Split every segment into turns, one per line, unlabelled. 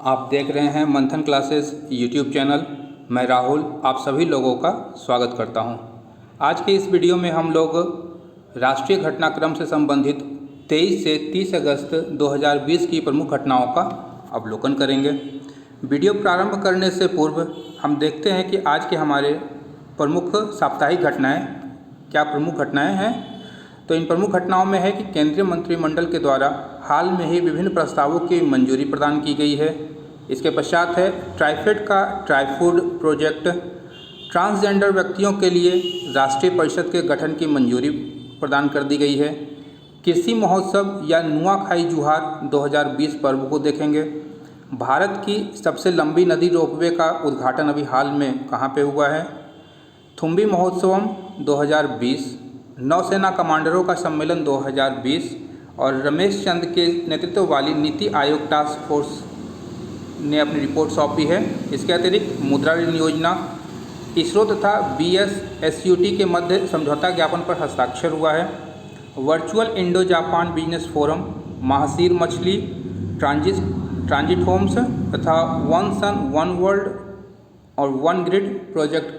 आप देख रहे हैं मंथन क्लासेस यूट्यूब चैनल। मैं राहुल आप सभी लोगों का स्वागत करता हूं। आज के इस वीडियो में हम लोग राष्ट्रीय घटनाक्रम से संबंधित 23 से 30 अगस्त 2020 की प्रमुख घटनाओं का अवलोकन करेंगे। वीडियो प्रारंभ करने से पूर्व हम देखते हैं कि आज के हमारे प्रमुख साप्ताहिक घटनाएँ क्या प्रमुख घटनाएँ हैं। तो इन प्रमुख घटनाओं में है कि केंद्रीय मंत्रिमंडल के द्वारा हाल में ही विभिन्न प्रस्तावों की मंजूरी प्रदान की गई है। इसके पश्चात है ट्राइफेड का ट्राइफूड प्रोजेक्ट, ट्रांसजेंडर व्यक्तियों के लिए राष्ट्रीय परिषद के गठन की मंजूरी प्रदान कर दी गई है। कृषि महोत्सव या नुआखाई जुहार 2020 पर्व को देखेंगे। भारत की सबसे लंबी नदी रोपवे का उद्घाटन अभी हाल में कहाँ पे हुआ है। थुम्बी महोत्सवम 2020, नौसेना कमांडरों का सम्मेलन 2020 और रमेश चंद के नेतृत्व वाली नीति आयोग टास्क फोर्स ने अपनी रिपोर्ट सौंपी है। इसके अतिरिक्त मुद्रा ऋण योजना, इसरो तथा BSSUT के मध्य समझौता ज्ञापन पर हस्ताक्षर हुआ है। Virtual Indo Japan business forum, mahseer मछली, ट्रांजिट होम्स तथा वन सन वन वर्ल्ड और वन ग्रिड प्रोजेक्ट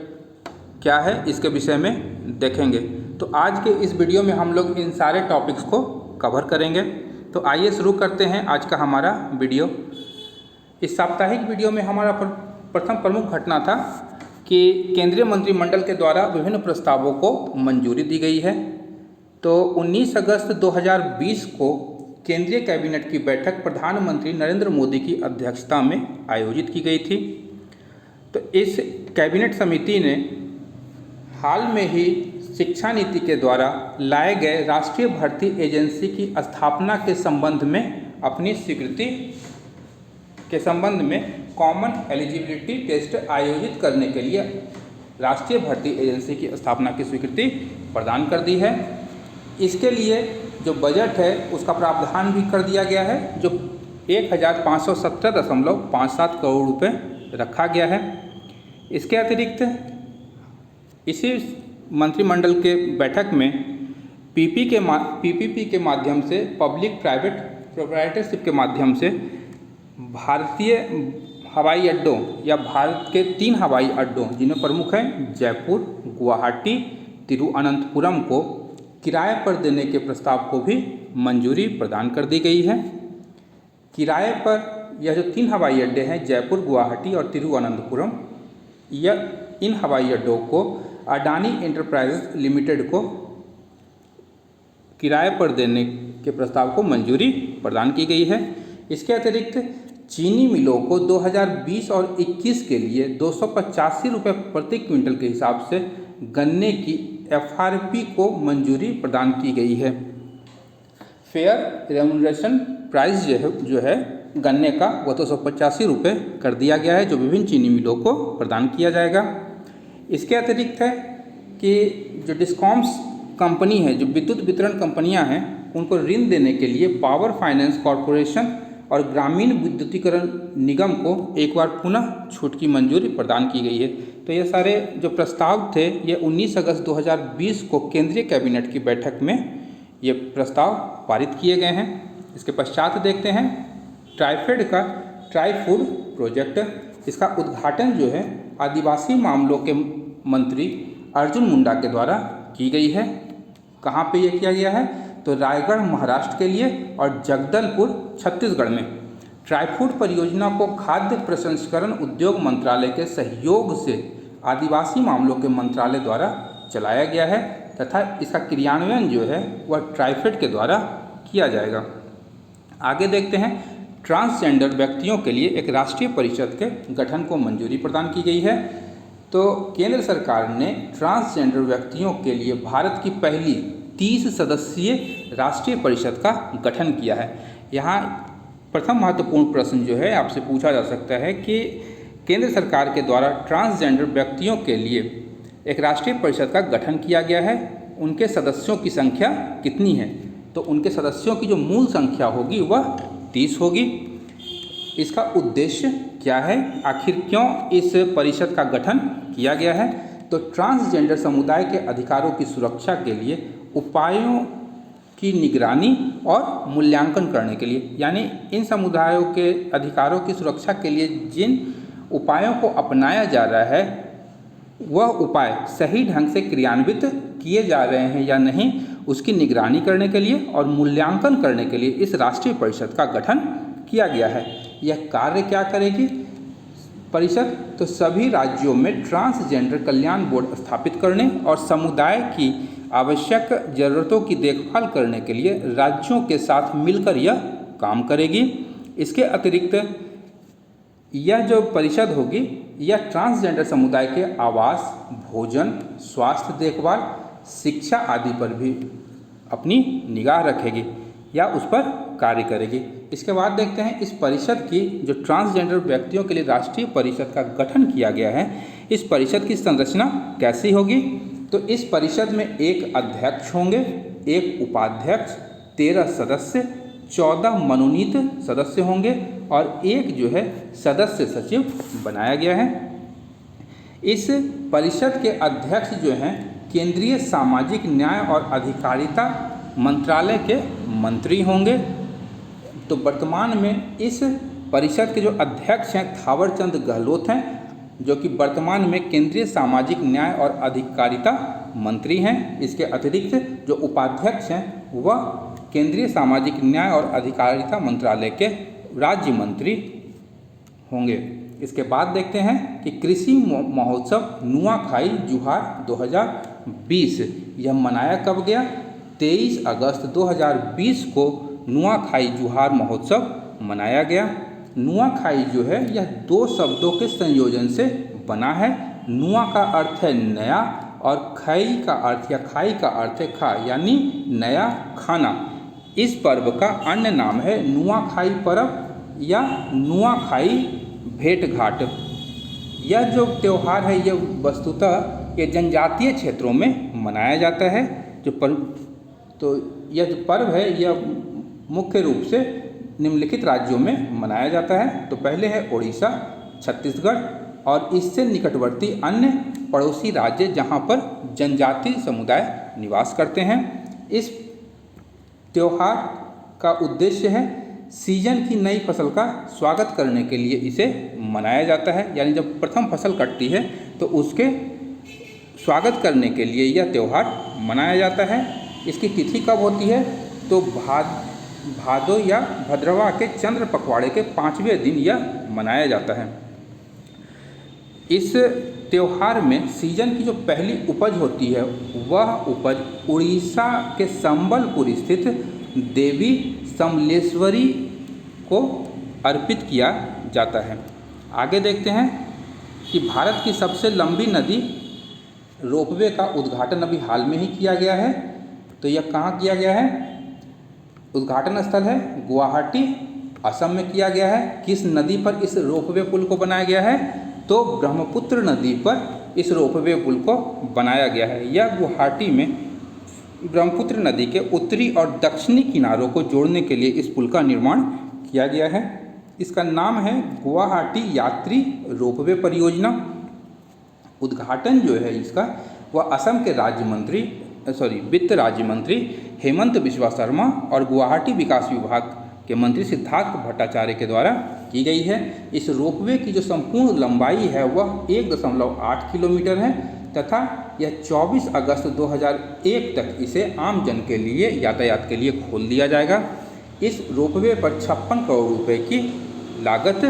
क्या है इसके विषय में देखेंगे। तो आज के इस वीडियो में हम लोग इन सारे टॉपिक्स को कवर करेंगे। तो आइए शुरू करते हैं आज का हमारा वीडियो। इस साप्ताहिक वीडियो में हमारा प्रथम प्रमुख घटना था कि केंद्रीय मंत्रिमंडल के द्वारा विभिन्न प्रस्तावों को मंजूरी दी गई है। तो 19 अगस्त 2020 को केंद्रीय कैबिनेट की बैठक प्रधानमंत्री नरेंद्र मोदी की अध्यक्षता में आयोजित की गई थी। तो इस कैबिनेट समिति ने हाल में ही शिक्षा नीति के द्वारा लाए गए राष्ट्रीय भर्ती एजेंसी की स्थापना के संबंध में अपनी स्वीकृति के संबंध में कॉमन एलिजिबिलिटी टेस्ट आयोजित करने के लिए राष्ट्रीय भर्ती एजेंसी की स्थापना की स्वीकृति प्रदान कर दी है। इसके लिए जो बजट है उसका प्रावधान भी कर दिया गया है, जो 1517.57 करोड़ रुपए रखा गया है। इसके अतिरिक्त इसी मंत्रिमंडल के बैठक में PPP के माध्यम से, पब्लिक प्राइवेट प्रोप्राइटरशिप के माध्यम से भारतीय हवाई अड्डों या भारत के 3 हवाई अड्डों जिनमें प्रमुख हैं जयपुर, गुवाहाटी, तिरुवनंतपुरम को किराए पर देने के प्रस्ताव को भी मंजूरी प्रदान कर दी गई है। किराए पर यह जो 3 हवाई अड्डे हैं जयपुर, गुवाहाटी और तिरुवनंतपुरम, यह इन हवाई अड्डों को अडानी एंटरप्राइजेज लिमिटेड को किराए पर देने के प्रस्ताव को मंजूरी प्रदान की गई है। इसके अतिरिक्त चीनी मिलों को 2020 और 21 के लिए 285 रुपये प्रति क्विंटल के हिसाब से गन्ने की FRP को मंजूरी प्रदान की गई है। फेयर रेम्यूनरेशन प्राइस जो है गन्ने का वो 285 रुपये कर दिया गया है, जो विभिन्न चीनी मिलों को प्रदान किया जाएगा। इसके अतिरिक्त है कि जो डिस्कॉम्स कंपनी है, जो विद्युत वितरण कंपनियां हैं, उनको ऋण देने के लिए पावर फाइनेंस कॉरपोरेशन और ग्रामीण विद्युतीकरण निगम को एक बार पुनः छूट की मंजूरी प्रदान की गई है। तो ये सारे जो प्रस्ताव थे ये 19 अगस्त 2020 को केंद्रीय कैबिनेट की बैठक में ये प्रस्ताव पारित किए गए हैं। इसके पश्चात देखते हैं ट्राइफेड का ट्राइफूड प्रोजेक्ट। इसका उद्घाटन जो है आदिवासी मामलों के मंत्री अर्जुन मुंडा के द्वारा की गई है। कहाँ पे ये किया गया है? तो रायगढ़ महाराष्ट्र के लिए और जगदलपुर छत्तीसगढ़ में ट्राइफूड परियोजना को खाद्य प्रसंस्करण उद्योग मंत्रालय के सहयोग से आदिवासी मामलों के मंत्रालय द्वारा चलाया गया है तथा इसका क्रियान्वयन जो है वह ट्राइफेड के द्वारा किया जाएगा। आगे देखते हैं ट्रांसजेंडर व्यक्तियों के लिए एक राष्ट्रीय परिषद के गठन को मंजूरी प्रदान की गई है। तो केंद्र सरकार ने ट्रांसजेंडर व्यक्तियों के लिए भारत की पहली 30 सदस्यीय राष्ट्रीय परिषद का गठन किया है। यहाँ प्रथम महत्वपूर्ण प्रश्न जो है आपसे पूछा जा सकता है कि केंद्र सरकार के द्वारा ट्रांसजेंडर व्यक्तियों के लिए एक राष्ट्रीय परिषद का गठन किया गया है, उनके सदस्यों की संख्या कितनी है? तो उनके सदस्यों की जो मूल संख्या होगी वह 30 होगी। इसका उद्देश्य क्या है? आखिर क्यों इस परिषद का गठन किया गया है? तो ट्रांसजेंडर समुदाय के अधिकारों की सुरक्षा के लिए उपायों की निगरानी और मूल्यांकन करने के लिए, यानी इन समुदायों के अधिकारों की सुरक्षा के लिए जिन उपायों को अपनाया जा रहा है वह उपाय सही ढंग से क्रियान्वित किए जा रहे हैं या नहीं, उसकी निगरानी करने के लिए और मूल्यांकन करने के लिए इस राष्ट्रीय परिषद का गठन किया गया है। यह कार्य क्या करेगी परिषद? तो सभी राज्यों में ट्रांसजेंडर कल्याण बोर्ड स्थापित करने और समुदाय की आवश्यक ज़रूरतों की देखभाल करने के लिए राज्यों के साथ मिलकर यह काम करेगी। इसके अतिरिक्त यह जो परिषद होगी यह ट्रांसजेंडर समुदाय के आवास, भोजन, स्वास्थ्य देखभाल, शिक्षा आदि पर भी अपनी निगाह रखेगी या उस पर कार्य करेगी। इसके बाद देखते हैं इस परिषद की, जो ट्रांसजेंडर व्यक्तियों के लिए राष्ट्रीय परिषद का गठन किया गया है, इस परिषद की संरचना कैसी होगी? तो इस परिषद में एक अध्यक्ष होंगे, एक उपाध्यक्ष, 13 सदस्य, 14 मनोनीत सदस्य होंगे और एक जो है सदस्य सचिव बनाया गया है। इस परिषद के अध्यक्ष जो हैं केंद्रीय सामाजिक न्याय और अधिकारिता मंत्रालय के मंत्री होंगे। तो वर्तमान में इस परिषद के जो अध्यक्ष हैं थावरचंद गहलोत हैं, जो कि वर्तमान में केंद्रीय सामाजिक न्याय और अधिकारिता मंत्री हैं। इसके अतिरिक्त जो उपाध्यक्ष हैं वह केंद्रीय सामाजिक न्याय और अधिकारिता मंत्रालय के राज्य मंत्री होंगे। इसके बाद देखते हैं कि कृषि महोत्सव नुआखाई जुहार 2020 यह मनाया कब गया? 23 अगस्त 2020 को नुआखाई जुहार महोत्सव मनाया गया। नुआखाई जो है यह दो शब्दों के संयोजन से बना है। नुआ का अर्थ है नया और खई का अर्थ या खाई का अर्थ है खा, यानी नया खाना। इस पर्व का अन्य नाम है नुआखाई पर्व या नुआखाई भेंट घाट। यह जो त्यौहार है यह वस्तुतः ये जनजातीय क्षेत्रों में मनाया जाता है। तो यह जो पर्व है यह मुख्य रूप से निम्नलिखित राज्यों में मनाया जाता है। तो पहले है उड़ीसा, छत्तीसगढ़ और इससे निकटवर्ती अन्य पड़ोसी राज्य जहां पर जनजातीय समुदाय निवास करते हैं। इस त्यौहार का उद्देश्य है सीजन की नई फसल का स्वागत करने के लिए इसे मनाया जाता है, यानी जब प्रथम फसल कटती है तो उसके स्वागत करने के लिए यह त्यौहार मनाया जाता है। इसकी तिथि कब होती है? तो भादो या भद्रवा के चंद्र पखवाड़े के 5वें दिन यह मनाया जाता है। इस त्यौहार में सीजन की जो पहली उपज होती है वह उपज उड़ीसा के संबलपुर स्थित देवी समलेश्वरी को अर्पित किया जाता है। आगे देखते हैं कि भारत की सबसे लंबी नदी रोपवे का उद्घाटन अभी हाल में ही किया गया है। तो यह कहाँ किया गया है? उद्घाटन स्थल है गुवाहाटी, असम में किया गया है। किस नदी पर इस रोपवे पुल को बनाया गया है? तो ब्रह्मपुत्र नदी पर इस रोपवे पुल को बनाया गया है। यह गुवाहाटी में ब्रह्मपुत्र नदी के उत्तरी और दक्षिणी किनारों को जोड़ने के लिए इस पुल का निर्माण किया गया है। इसका नाम है गुवाहाटी यात्री रोपवे परियोजना। उद्घाटन जो है इसका वह असम के वित्त राज्य मंत्री हेमंत बिस्वा शर्मा और गुवाहाटी विकास विभाग के मंत्री सिद्धार्थ भट्टाचार्य के द्वारा की गई है। इस रोपवे की जो संपूर्ण लंबाई है वह 1.8 किलोमीटर है तथा यह 24 अगस्त 2001 तक इसे आम जन के लिए यातायात के लिए खोल दिया जाएगा। इस रोपवे पर 56 करोड़ रुपए की लागत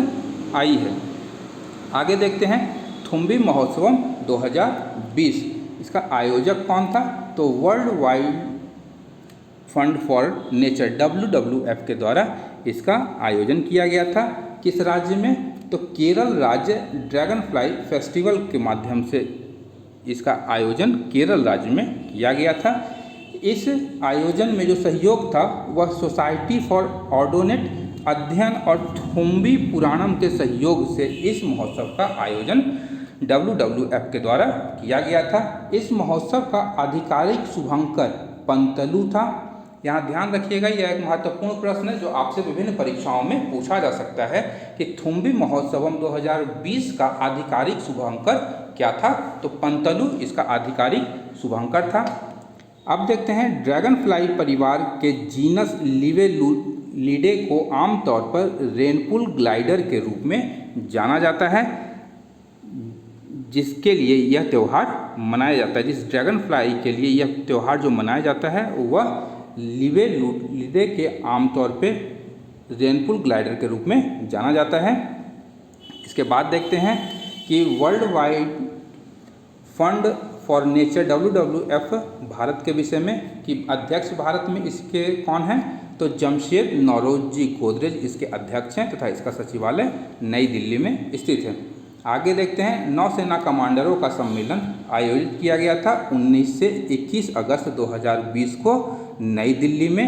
आई है। आगे देखते हैं थुम्बी महोत्सवम 2020। इसका आयोजक कौन था? तो world wide fund for nature WWF के द्वारा इसका आयोजन किया गया था। किस राज्य में? तो केरल राज्य ड्रैगन फ्लाई फेस्टिवल के माध्यम से इसका आयोजन केरल राज्य में किया गया था। इस आयोजन में जो सहयोग था वह सोसाइटी फॉर ऑर्डोनेट अध्ययन और थुम्बी पुराणम के सहयोग से इस महोत्सव का आयोजन WWF के द्वारा किया गया था। इस महोत्सव का आधिकारिक शुभंकर पंतलू था। यहाँ ध्यान रखिएगा, यह एक महत्वपूर्ण प्रश्न है जो आपसे विभिन्न परीक्षाओं में पूछा जा सकता है कि थुम्बी महोत्सवम 2020 का आधिकारिक शुभंकर क्या था? तो पंतलू इसका आधिकारिक शुभंकर था। अब देखते हैं ड्रैगन फ्लाई परिवार के जीनस लिवेलिडे को आमतौर पर रेनपुल ग्लाइडर के रूप में जाना जाता है, जिसके लिए यह त्यौहार मनाया जाता है। जिस ड्रैगन फ्लाई के लिए यह त्यौहार जो मनाया जाता है वह लिवेलिडे के आमतौर पे रेनपुल ग्लाइडर के रूप में जाना जाता है। इसके बाद देखते हैं कि world wide fund for nature WWF Bharat के विषय में कि अध्यक्ष भारत में इसके कौन हैं, तो जमशेद नौरोजी गोदरेज इसके अध्यक्ष हैं तथा इसका सचिवालय नई दिल्ली में स्थित है। आगे देखते हैं नौसेना कमांडरों का सम्मेलन आयोजित किया गया था 19 से 21 अगस्त 2020 को नई दिल्ली में।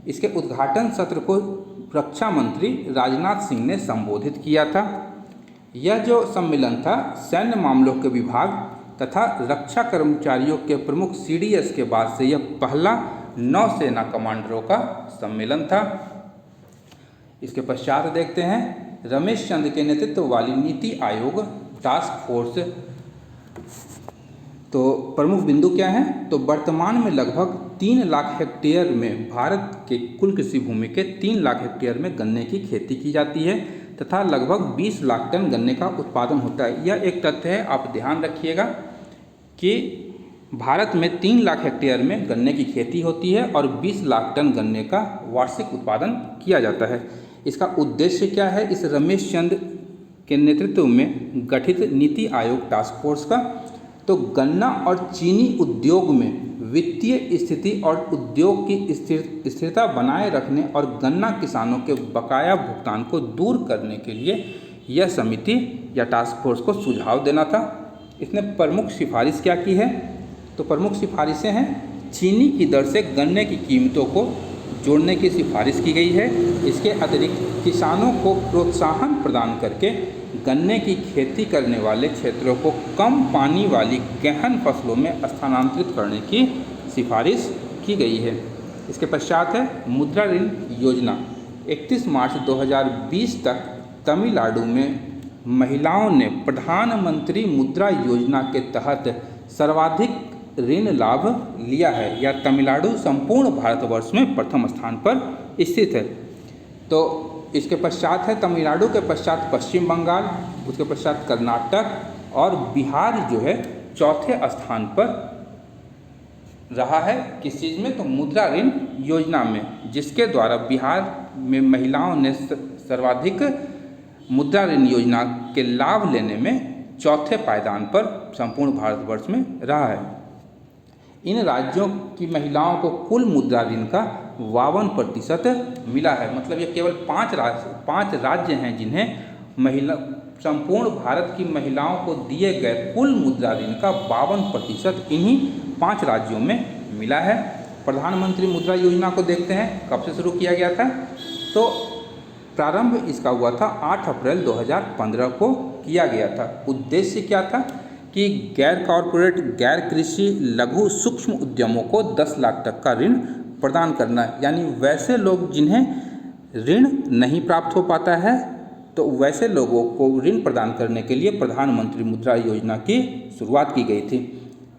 इसके उद्घाटन सत्र को रक्षा मंत्री राजनाथ सिंह ने संबोधित किया था। यह जो सम्मेलन था सैन्य मामलों के विभाग तथा रक्षा कर्मचारियों के प्रमुख CDS के बाद से यह पहला नौसेना कमांडरों का सम्मेलन था। इसके पश्चात देखते हैं रमेश चंद के नेतृत्व वाली नीति आयोग टास्क फोर्स। तो प्रमुख बिंदु क्या हैं, तो वर्तमान में लगभग 3 लाख हेक्टेयर में भारत के कुल कृषि भूमि के 3 लाख हेक्टेयर में गन्ने की खेती की जाती है तथा लगभग 20 लाख टन गन्ने का उत्पादन होता है। यह एक तथ्य है, आप ध्यान रखिएगा कि भारत में 3 लाख हेक्टेयर में गन्ने की खेती होती है और 20 लाख टन गन्ने का वार्षिक उत्पादन किया जाता है। इसका उद्देश्य क्या है इस रमेश चंद के नेतृत्व में गठित नीति आयोग टास्क फोर्स का, तो गन्ना और चीनी उद्योग में वित्तीय स्थिति और उद्योग की स्थिरता बनाए रखने और गन्ना किसानों के बकाया भुगतान को दूर करने के लिए यह समिति या टास्क फोर्स को सुझाव देना था। इसने प्रमुख सिफारिश क्या की है, तो प्रमुख सिफारिशें हैं चीनी की दर से गन्ने की कीमतों को जोड़ने की सिफारिश की गई है। इसके अतिरिक्त किसानों को प्रोत्साहन प्रदान करके गन्ने की खेती करने वाले क्षेत्रों को कम पानी वाली गहन फसलों में स्थानांतरित करने की सिफारिश की गई है। इसके पश्चात है मुद्रा ऋण योजना। 31 मार्च 2020 तक तमिलनाडु में महिलाओं ने प्रधानमंत्री मुद्रा योजना के तहत सर्वाधिक ऋण लाभ लिया है। या तमिलनाडु संपूर्ण भारतवर्ष में प्रथम स्थान पर स्थित है। तो इसके पश्चात है तमिलनाडु के पश्चात पश्चिम बंगाल, उसके पश्चात कर्नाटक और बिहार जो है चौथे स्थान पर रहा है। किस चीज़ में, तो मुद्रा ऋण योजना में, जिसके द्वारा बिहार में महिलाओं ने सर्वाधिक मुद्रा ऋण योजना के लाभ लेने में चौथे पायदान पर संपूर्ण भारतवर्ष में रहा है। इन राज्यों की महिलाओं को कुल मुद्रा ऋण का 52% मिला है। मतलब ये केवल 5 राज्य हैं जिन्हें संपूर्ण भारत की महिलाओं को दिए गए कुल मुद्रा ऋण का 52% इन्हीं 5 राज्यों में मिला है। प्रधानमंत्री मुद्रा योजना को देखते हैं कब से शुरू किया गया था, तो प्रारंभ इसका हुआ था 8 अप्रैल 2015 को किया गया था। उद्देश्य क्या था कि गैर कॉरपोरेट, गैर कृषि, लघु सूक्ष्म उद्यमों को 10 लाख तक का ऋण प्रदान करना है। यानी वैसे लोग जिन्हें ऋण नहीं प्राप्त हो पाता है, तो वैसे लोगों को ऋण प्रदान करने के लिए प्रधानमंत्री मुद्रा योजना की शुरुआत की गई थी।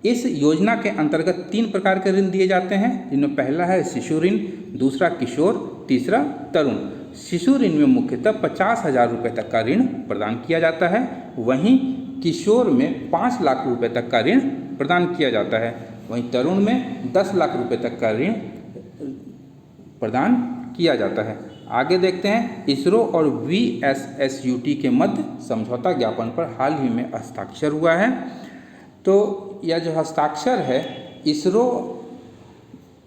इस योजना के अंतर्गत 3 प्रकार के ऋण दिए जाते हैं, जिनमें पहला है शिशु ऋण, दूसरा किशोर, तीसरा तरुण। शिशु ऋण में मुख्यतः 50,000 रुपये तक का ऋण प्रदान किया जाता है, वहीं किशोर में 5 लाख रुपए तक का ऋण प्रदान किया जाता है, वहीं तरुण में 10 लाख रुपए तक का ऋण प्रदान किया जाता है। आगे देखते हैं इसरो और VSSUT के मध्य समझौता ज्ञापन पर हाल ही में हस्ताक्षर हुआ है। तो यह जो हस्ताक्षर है इसरो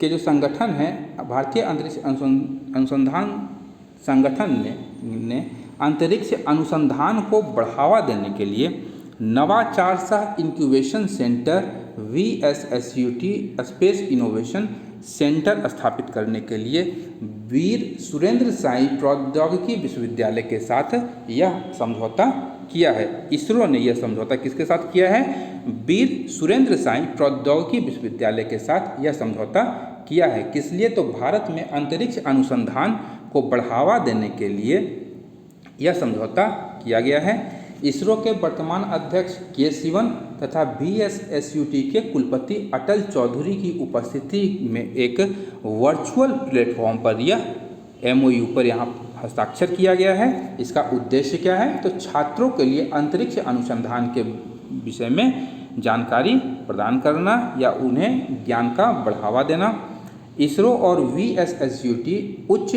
के जो संगठन है, भारतीय अंतरिक्ष अनुसंधान संगठन ने अंतरिक्ष अनुसंधान को बढ़ावा देने के लिए नवाचार सह incubation centre VSSUT space innovation centre स्थापित करने के लिए वीर सुरेंद्र साई प्रौद्योगिकी विश्वविद्यालय के साथ यह समझौता किया है। इसरो ने यह समझौता किसके साथ किया है, वीर सुरेंद्र साई प्रौद्योगिकी विश्वविद्यालय के साथ यह समझौता किया है। किस लिए, तो भारत में अंतरिक्ष अनुसंधान को बढ़ावा देने के लिए यह समझौता किया गया है। इसरो के वर्तमान अध्यक्ष के सिवन तथा VSSUT के कुलपति अटल चौधरी की उपस्थिति में एक वर्चुअल प्लेटफॉर्म पर यह MOU पर यहाँ हस्ताक्षर किया गया है। इसका उद्देश्य क्या है? तो छात्रों के लिए अंतरिक्ष अनुसंधान के विषय में जानकारी प्रदान करना या उन्हें ज्ञान का बढ़ावा देना। इसरो और VSSUT उच्च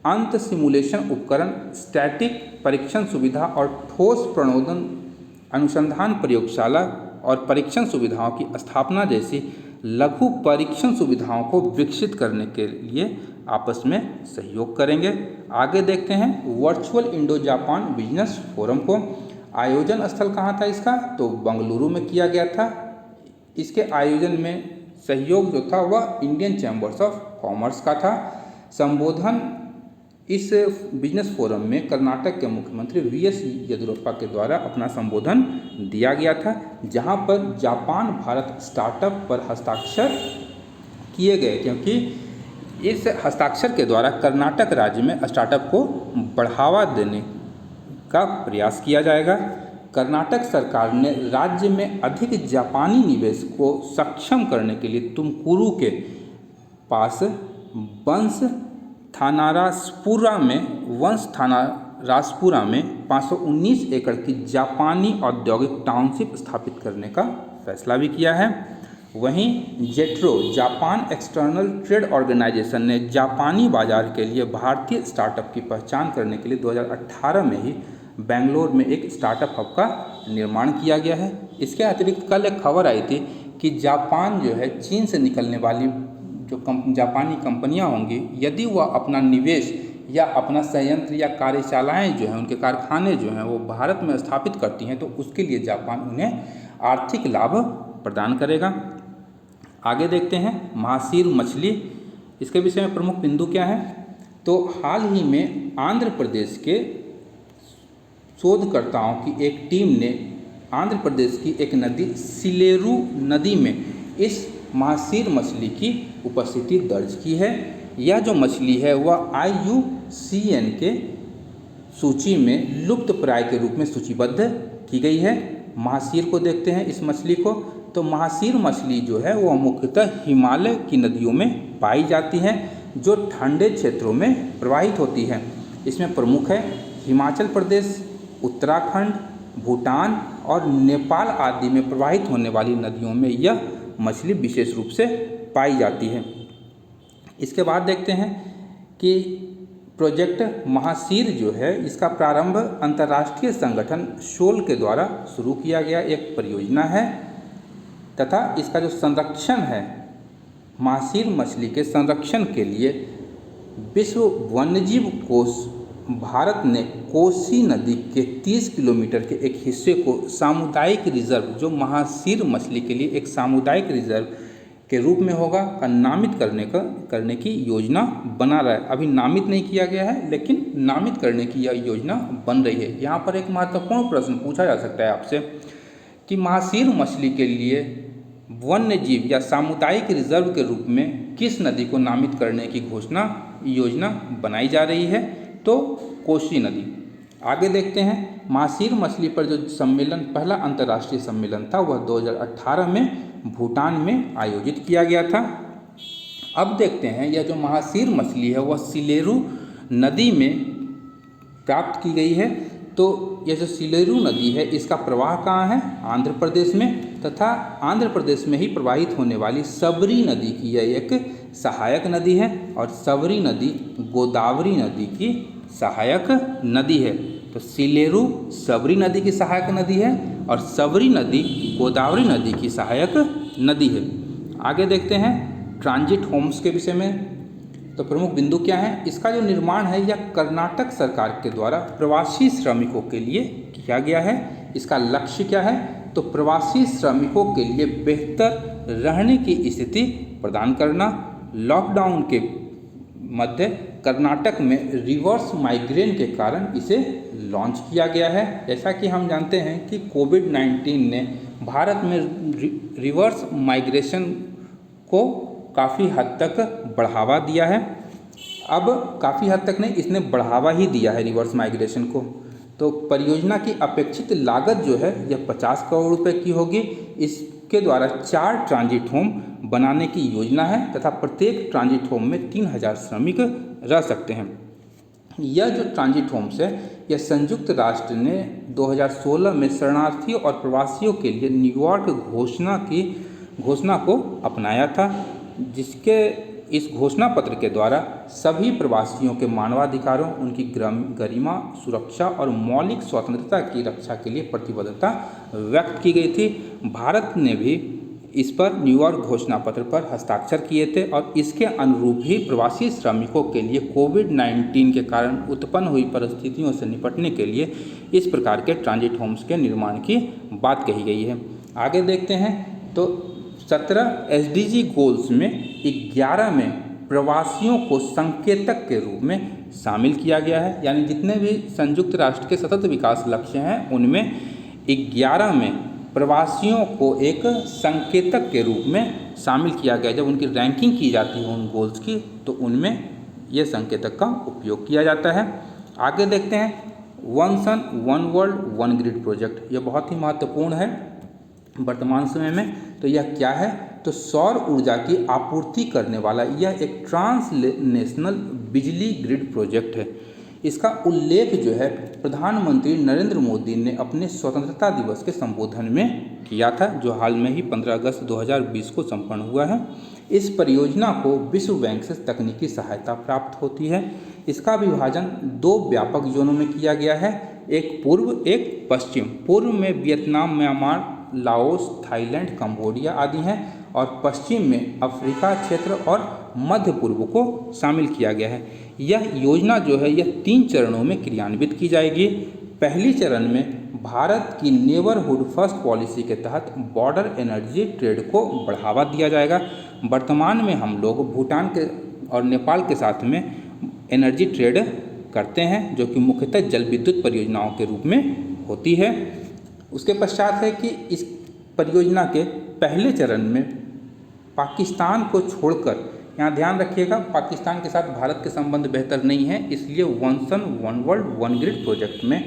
अंत सिमुलेशन उपकरण, स्टैटिक परीक्षण सुविधा और ठोस प्रणोदन अनुसंधान प्रयोगशाला और परीक्षण सुविधाओं की स्थापना जैसी लघु परीक्षण सुविधाओं को विकसित करने के लिए आपस में सहयोग करेंगे। आगे देखते हैं virtual Indo Japan business forum को। आयोजन स्थल कहाँ था इसका? तो बेंगलुरु में किया गया था। इसके आयोजन में सहयोग जो था वह इंडियन चैम्बर्स ऑफ कॉमर्स का था। संबोधन इस बिजनेस फोरम में कर्नाटक के मुख्यमंत्री VS येदियुरप्पा के द्वारा अपना संबोधन दिया गया था, जहां पर जापान भारत स्टार्टअप पर हस्ताक्षर किए गए, क्योंकि इस हस्ताक्षर के द्वारा कर्नाटक राज्य में स्टार्टअप को बढ़ावा देने का प्रयास किया जाएगा। कर्नाटक सरकार ने राज्य में अधिक जापानी निवेश को सक्षम करने के लिए तुमकुरू के पास वंश थानारासपुरा में 519 एकड़ की जापानी औद्योगिक टाउनशिप स्थापित करने का फैसला भी किया है। वहीं JETRO Japan external trade organization ने जापानी बाजार के लिए भारतीय स्टार्टअप की पहचान करने के लिए 2018 में ही बेंगलोर में एक स्टार्टअप हब का निर्माण किया गया है। इसके अतिरिक्त कल एक खबर आई थी कि जापान जो है चीन से निकलने वाली जो जापानी कंपनियां होंगी, यदि वह अपना निवेश या अपना संयंत्र या कार्यशालाएं जो हैं, उनके कारखाने जो हैं वो भारत में स्थापित करती हैं, तो उसके लिए जापान उन्हें आर्थिक लाभ प्रदान करेगा। आगे देखते हैं महासीर मछली, इसके विषय में प्रमुख बिंदु क्या है? तो हाल ही में आंध्र प्रदेश के शोधकर्ताओं की एक टीम ने आंध्र प्रदेश की एक नदी सिलेरू नदी में इस महासीर मछली की उपस्थिति दर्ज की है। यह जो मछली है वह IUCN के सूची में लुप्त प्राय के रूप में सूचीबद्ध की गई है। महासीर को देखते हैं इस मछली को। तो महासीर मछली जो है वह मुख्यतः हिमालय की नदियों में पाई जाती है, जो ठंडे क्षेत्रों में प्रवाहित होती है। इसमें प्रमुख है हिमाचल प्रदेश, उत्तराखंड, भूटान और नेपाल आदि में प्रवाहित होने वाली नदियों में यह मछली विशेष रूप से पाई जाती है। इसके बाद देखते हैं कि प्रोजेक्ट महासीर जो है इसका प्रारंभ अंतर्राष्ट्रीय संगठन शोल के द्वारा शुरू किया गया एक परियोजना है, तथा इसका जो संरक्षण है, महासीर मछली के संरक्षण के लिए विश्व वन्यजीव कोष भारत ने कोसी नदी के 30 किलोमीटर के एक हिस्से को सामुदायिक रिजर्व, जो महासीर मछली के लिए एक सामुदायिक रिजर्व के रूप में होगा, का नामित करने की योजना बना रहा है। अभी नामित नहीं किया गया है, लेकिन नामित करने की यह योजना बन रही है। यहाँ पर एक महत्वपूर्ण प्रश्न पूछा जा सकता है आपसे कि महासीर मछली के लिए वन्य जीव या सामुदायिक रिजर्व के रूप में किस नदी को नामित करने की योजना बनाई जा रही है? तो कोसी नदी। आगे देखते हैं महासीर मछली पर जो सम्मेलन, पहला अंतर्राष्ट्रीय सम्मेलन था, वह 2018 में भूटान में आयोजित किया गया था। अब देखते हैं यह जो महासीर मछली है वह सिलेरू नदी में प्राप्त की गई है। तो यह जो सिलेरू नदी है इसका प्रवाह कहाँ है? आंध्र प्रदेश में, तथा आंध्र प्रदेश में ही प्रवाहित होने वाली सबरी नदी की यह एक सहायक नदी है, और सबरी नदी गोदावरी नदी की सहायक नदी है। तो सिलेरू सबरी नदी की सहायक नदी है और सबरी नदी गोदावरी नदी की सहायक नदी है। आगे देखते हैं ट्रांजिट होम्स के विषय में। तो प्रमुख बिंदु क्या है? इसका जो निर्माण है यह कर्नाटक सरकार के द्वारा प्रवासी श्रमिकों के लिए किया गया है। इसका लक्ष्य क्या है? तो प्रवासी श्रमिकों के लिए बेहतर रहने की स्थिति प्रदान करना। लॉकडाउन के मध्य कर्नाटक में रिवर्स माइग्रेन के कारण इसे लॉन्च किया गया है। जैसा कि हम जानते हैं कि कोविड-19 ने भारत में रिवर्स माइग्रेशन को काफ़ी हद तक बढ़ावा दिया है। अब काफ़ी हद तक नहीं, इसने बढ़ावा ही दिया है रिवर्स माइग्रेशन को। तो परियोजना की अपेक्षित लागत जो है यह 50 करोड़ रुपए की होगी। इसके द्वारा 4 ट्रांजिट होम बनाने की योजना है तथा प्रत्येक ट्रांजिट होम में 3000 श्रमिक रह सकते हैं। यह जो ट्रांजिट होम्स है यह संयुक्त राष्ट्र ने 2016 में शरणार्थियों और प्रवासियों के लिए न्यूयॉर्क घोषणा को अपनाया था, जिसके इस घोषणा पत्र के द्वारा सभी प्रवासियों के मानवाधिकारों, उनकी गरिमा, सुरक्षा और मौलिक स्वतंत्रता की रक्षा के लिए प्रतिबद्धता व्यक्त की गई थी। भारत ने भी इस पर न्यूयॉर्क घोषणा पत्र पर हस्ताक्षर किए थे और इसके अनुरूप ही प्रवासी श्रमिकों के लिए कोविड-19 के कारण उत्पन्न हुई परिस्थितियों से निपटने के लिए इस प्रकार के ट्रांजिट होम्स के निर्माण की बात कही गई है। आगे देखते हैं तो 17 SDG गोल्स में 11 में प्रवासियों को संकेतक के रूप में शामिल किया गया है। यानी जितने भी संयुक्त राष्ट्र के सतत विकास लक्ष्य हैं उनमें 11 में प्रवासियों को एक संकेतक के रूप में शामिल किया गया। जब उनकी रैंकिंग की जाती है उन गोल्स की तो उनमें यह संकेतक का उपयोग किया जाता है। आगे देखते हैं one sun one world one grid project. यह बहुत ही महत्वपूर्ण है वर्तमान समय में। तो यह क्या है? तो सौर ऊर्जा की आपूर्ति करने वाला यह एक ट्रांसनेशनल बिजली ग्रिड प्रोजेक्ट है। इसका उल्लेख जो है प्रधानमंत्री नरेंद्र मोदी ने अपने स्वतंत्रता दिवस के संबोधन में किया था, जो हाल में ही 15 अगस्त 2020 को संपन्न हुआ है। इस परियोजना को विश्व बैंक से तकनीकी सहायता प्राप्त होती है। इसका विभाजन 2 व्यापक जोनों में किया गया है, एक पूर्व एक पश्चिम। पूर्व में Vietnam, Myanmar, Laos, Thailand, Cambodia आदि हैं और पश्चिम में अफ्रीका क्षेत्र और मध्य पूर्व को शामिल किया गया है। यह योजना जो है यह 3 चरणों में क्रियान्वित की जाएगी। पहली चरण में भारत की नेबरहुड फर्स्ट पॉलिसी के तहत बॉर्डर एनर्जी ट्रेड को बढ़ावा दिया जाएगा। वर्तमान में हम लोग भूटान के और नेपाल के साथ में एनर्जी ट्रेड करते हैं, जो कि मुख्यतः जल विद्युत परियोजनाओं के रूप में होती है। उसके पश्चात है कि इस परियोजना के पहले चरण में पाकिस्तान को छोड़कर, यहाँ ध्यान रखिएगा पाकिस्तान के साथ भारत के संबंध बेहतर नहीं है, इसलिए one sun one world one grid project में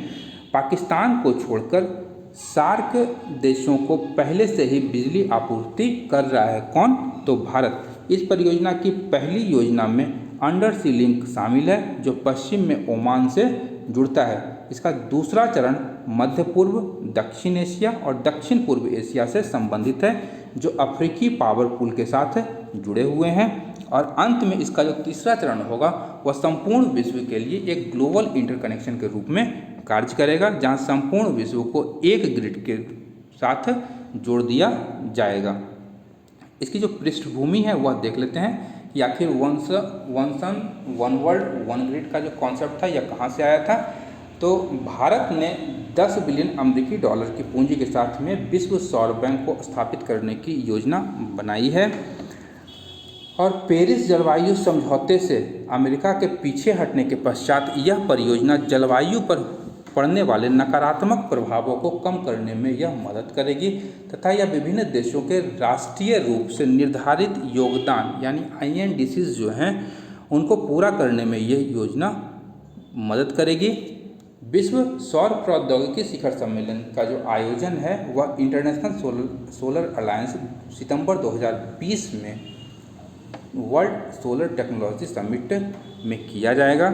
पाकिस्तान को छोड़कर सार्क देशों को पहले से ही बिजली आपूर्ति कर रहा है। कौन? तो भारत। इस परियोजना की पहली योजना में अंडर सी लिंक शामिल है, जो पश्चिम में ओमान से जुड़ता है। इसका दूसरा चरण मध्य पूर्व, दक्षिण एशिया और दक्षिण पूर्व एशिया से संबंधित है, जो अफ्रीकी पावर पूल के साथ जुड़े हुए हैं। और अंत में इसका जो तीसरा चरण होगा वह संपूर्ण विश्व के लिए एक ग्लोबल इंटरकनेक्शन के रूप में कार्य करेगा, जहां संपूर्ण विश्व को एक ग्रिड के साथ जोड़ दिया जाएगा। इसकी जो पृष्ठभूमि है वह देख लेते हैं कि आखिर one sun one world one grid का जो कॉन्सेप्ट था यह कहाँ से आया था। तो भारत ने 10 बिलियन अमेरिकी डॉलर की पूंजी के साथ में विश्व सौर बैंक को स्थापित करने की योजना बनाई है। और पेरिस जलवायु समझौते से अमेरिका के पीछे हटने के पश्चात यह परियोजना जलवायु पर पड़ने वाले नकारात्मक प्रभावों को कम करने में यह मदद करेगी तथा यह विभिन्न देशों के राष्ट्रीय रूप से निर्धारित योगदान यानी INDCs जो हैं उनको पूरा करने में यह योजना मदद करेगी। विश्व सौर प्रौद्योगिकी शिखर सम्मेलन का जो आयोजन है वह इंटरनेशनल सोलर अलायंस सितंबर 2020 में वर्ल्ड सोलर टेक्नोलॉजी समिट में किया जाएगा।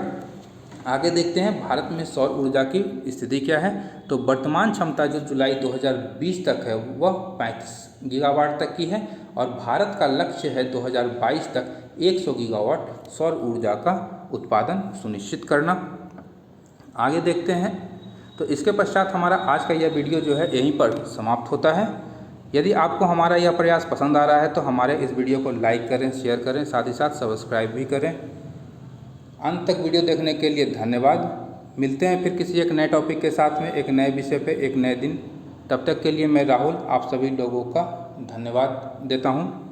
आगे देखते हैं भारत में सौर ऊर्जा की स्थिति क्या है। तो वर्तमान क्षमता जो जुलाई 2020 तक है वह 35 गीगावाट तक की है और भारत का लक्ष्य है 2022 तक 100 गीगावाट सौर ऊर्जा का उत्पादन सुनिश्चित करना। आगे देखते हैं तो इसके पश्चात हमारा आज का यह वीडियो जो है यहीं पर समाप्त होता है। यदि आपको हमारा यह प्रयास पसंद आ रहा है तो हमारे इस वीडियो को लाइक करें, शेयर करें, साथ ही साथ सब्सक्राइब भी करें। अंत तक वीडियो देखने के लिए धन्यवाद। मिलते हैं फिर किसी एक नए टॉपिक के साथ में, एक नए विषय पे, एक नए दिन। तब तक के लिए मैं राहुल आप सभी लोगों का धन्यवाद देता हूँ।